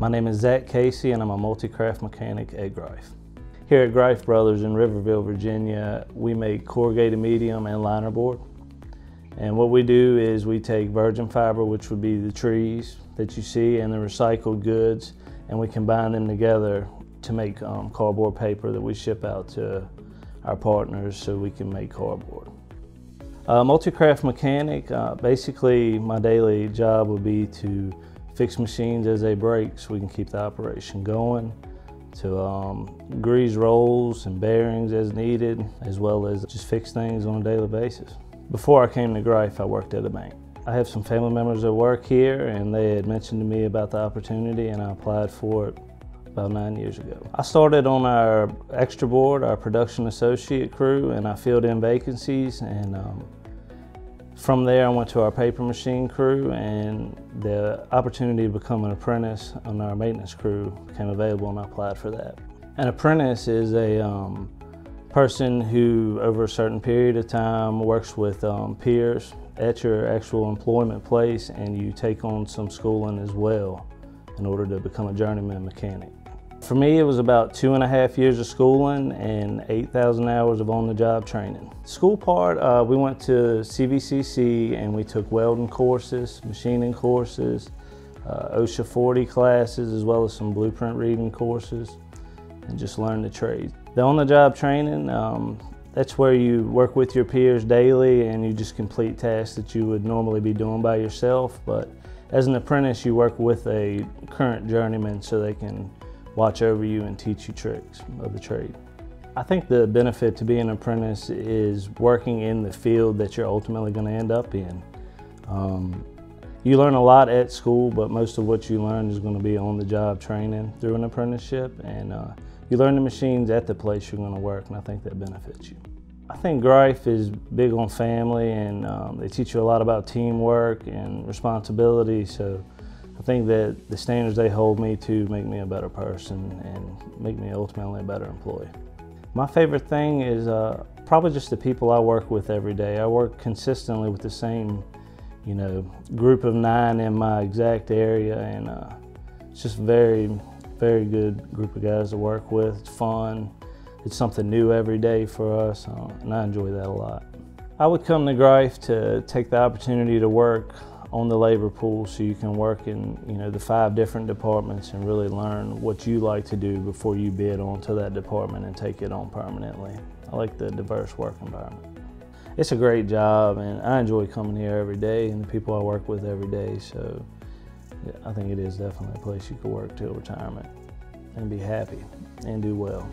My name is Zach Casey and I'm a multi-craft mechanic at Greif. Here at Greif Brothers in Riverville, Virginia, we make corrugated medium and linerboard. And what we do is we take virgin fiber, which would be the trees that you see, and the recycled goods, and we combine them together to make cardboard paper that we ship out to our partners so we can make cardboard. Multi-craft mechanic, basically my daily job would be to fix machines as they break so we can keep the operation going, to grease rolls and bearings as needed, as well as just fix things on a daily basis. Before I came to Greif, I worked at a bank. I have some family members that work here and they had mentioned to me about the opportunity and I applied for it about 9 years ago. I started on our extra board, our production associate crew, and I filled in vacancies, and from there I went to our paper machine crew, and the opportunity to become an apprentice on our maintenance crew became available and I applied for that. An apprentice is a person who over a certain period of time works with peers at your actual employment place, and you take on some schooling as well in order to become a journeyman mechanic. For me, it was about 2.5 years of schooling and 8,000 hours of on-the-job training. School part, we went to CVCC and we took welding courses, machining courses, OSHA 40 classes, as well as some blueprint reading courses, and just learned the trade. The on-the-job training, that's where you work with your peers daily and you just complete tasks that you would normally be doing by yourself. But as an apprentice, you work with a current journeyman so they can watch over you and teach you tricks of the trade. I think the benefit to being an apprentice is working in the field that you're ultimately going to end up in. You learn a lot at school, but most of what you learn is going to be on-the-job training through an apprenticeship, and you learn the machines at the place you're going to work, and I think that benefits you. I think Greif is big on family, and they teach you a lot about teamwork and responsibility, so I think that the standards they hold me to make me a better person and make me ultimately a better employee. My favorite thing is probably just the people I work with every day. I work consistently with the same, group of 9 in my exact area, and it's just very good group of guys to work with. It's fun. It's something new every day for us, and I enjoy that a lot. I would come to Greif to take the opportunity to work on the labor pool so you can work in the 5 different departments and really learn what you like to do before you bid onto that department and take it on permanently. I like the diverse work environment. It's a great job and I enjoy coming here every day and the people I work with every day, so I think it is definitely a place you could work till retirement and be happy and do well.